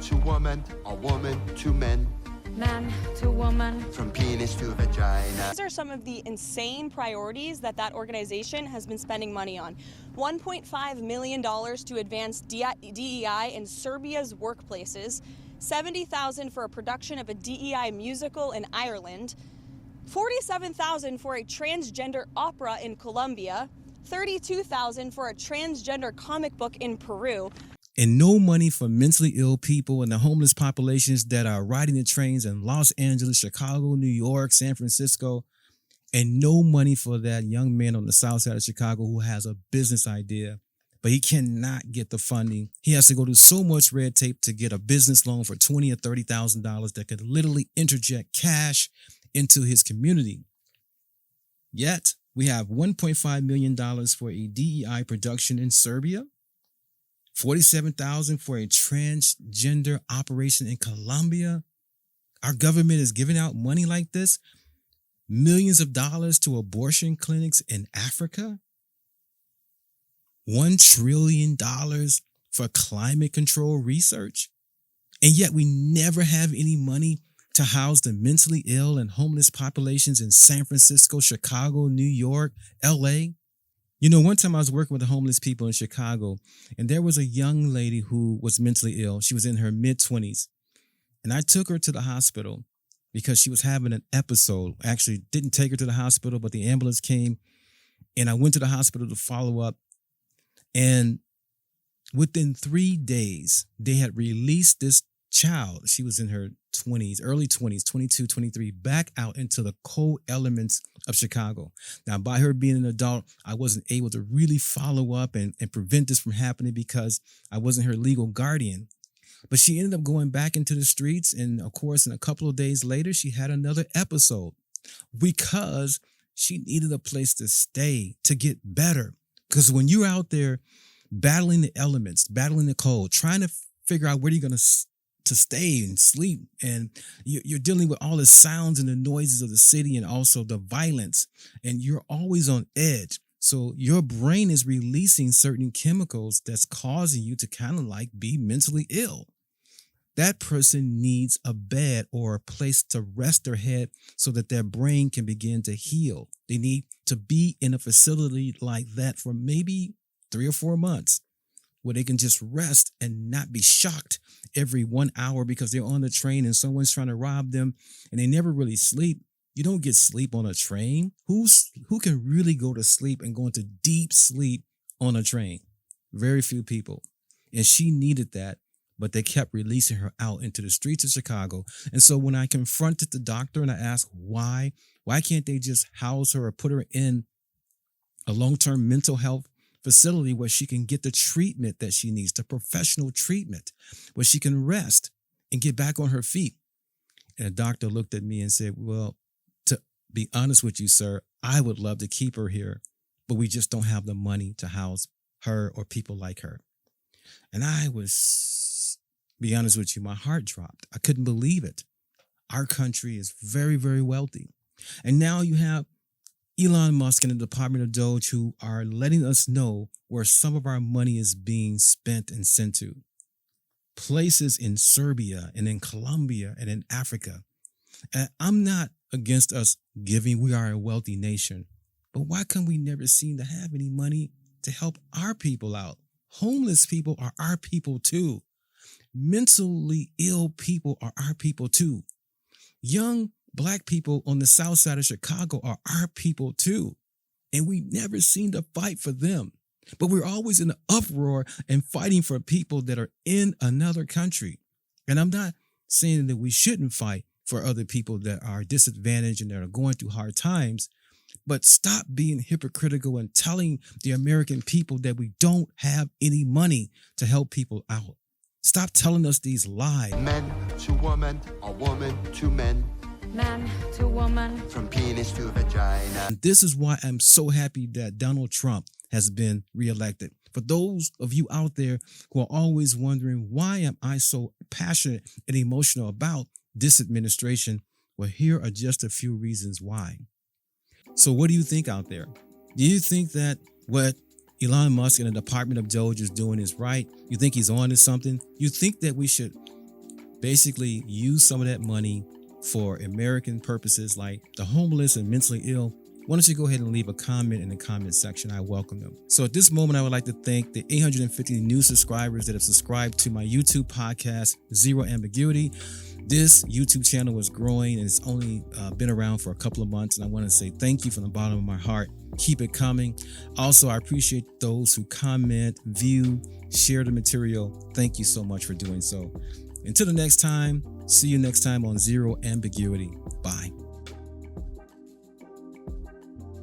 to woman, or woman to men. Man to woman. From penis to vagina. These are some of the insane priorities that organization has been spending money on. $1.5 million to advance DEI in Serbia's workplaces, $70,000 for a production of a DEI musical in Ireland, $47,000 for a transgender opera in Colombia, $32,000 for a transgender comic book in Peru. And no money for mentally ill people and the homeless populations that are riding the trains in Los Angeles, Chicago, New York, San Francisco, and no money for that young man on the south side of Chicago who has a business idea, but he cannot get the funding. He has to go through so much red tape to get a business loan for $20,000 or $30,000 that could literally interject cash into his community. Yet, we have $1.5 million for a DEI production in Serbia, $47,000 for a transgender operation in Colombia. Our government is giving out money like this, millions of dollars to abortion clinics in Africa, $1 trillion for climate control research, and yet we never have any money to house the mentally ill and homeless populations in San Francisco, Chicago, New York, LA. You know, one time I was working with the homeless people in Chicago, and there was a young lady who was mentally ill. She was in her mid-20s, and I took her to the hospital because she was having an episode. Actually, didn't take her to the hospital, but the ambulance came, and I went to the hospital to follow up. And within 3 days, they had released this child. She was in her 20s, early 20s, 22, 23, back out into the cold elements of Chicago. Now, by her being an adult, I wasn't able to really follow up and prevent this from happening because I wasn't her legal guardian. But she ended up going back into the streets. And of course, in a couple of days later, she had another episode because she needed a place to stay, to get better. Because when you're out there battling the elements, battling the cold, trying to figure out where you're going to stay and sleep, and you're dealing with all the sounds and the noises of the city and also the violence, and you're always on edge. So your brain is releasing certain chemicals that's causing you to kind of like be mentally ill. That person needs a bed or a place to rest their head so that their brain can begin to heal. They need to be in a facility like that for maybe 3 or 4 months, where they can just rest and not be shocked every 1 hour because they're on the train and someone's trying to rob them and they never really sleep. You don't get sleep on a train. Who can really go to sleep and go into deep sleep on a train? Very few people. And she needed that, but they kept releasing her out into the streets of Chicago. And so when I confronted the doctor and I asked why can't they just house her or put her in a long-term mental health facility where she can get the treatment that she needs, the professional treatment, where she can rest and get back on her feet. And the doctor looked at me and said, well, to be honest with you, sir, I would love to keep her here, but we just don't have the money to house her or people like her. And I was, be honest with you, my heart dropped. I couldn't believe it. Our country is very, very wealthy. And now you have Elon Musk and the Department of DOGE who are letting us know where some of our money is being spent and sent to. Places in Serbia and in Colombia and in Africa. And I'm not against us giving. We are a wealthy nation. But why come we never seem to have any money to help our people out? Homeless people are our people too. Mentally ill people are our people too. Young Black people on the south side of Chicago are our people too. And we never seem to fight for them. But we're always in an uproar and fighting for people that are in another country. And I'm not saying that we shouldn't fight for other people that are disadvantaged and that are going through hard times. But stop being hypocritical and telling the American people that we don't have any money to help people out. Stop telling us these lies. Men to woman, or woman to men. Man to woman. From penis to vagina. And this is why I'm so happy that Donald Trump has been reelected. For those of you out there who are always wondering, why am I so passionate and emotional about this administration? Well, here are just a few reasons why. So what do you think out there? Do you think that what Elon Musk and the Department of DOGE is doing is right? You think he's on to something? You think that we should basically use some of that money for American purposes like the homeless and mentally ill, why don't you go ahead and leave a comment in the comment section? I welcome them. So at this moment, I would like to thank the 850 new subscribers that have subscribed to my YouTube podcast, Zero Ambiguity. This YouTube channel is growing and it's only been around for a couple of months. And I want to say thank you from the bottom of my heart. Keep it coming. Also, I appreciate those who comment, view, share the material. Thank you so much for doing so. Until the next time, see you next time on Zero Ambiguity. Bye.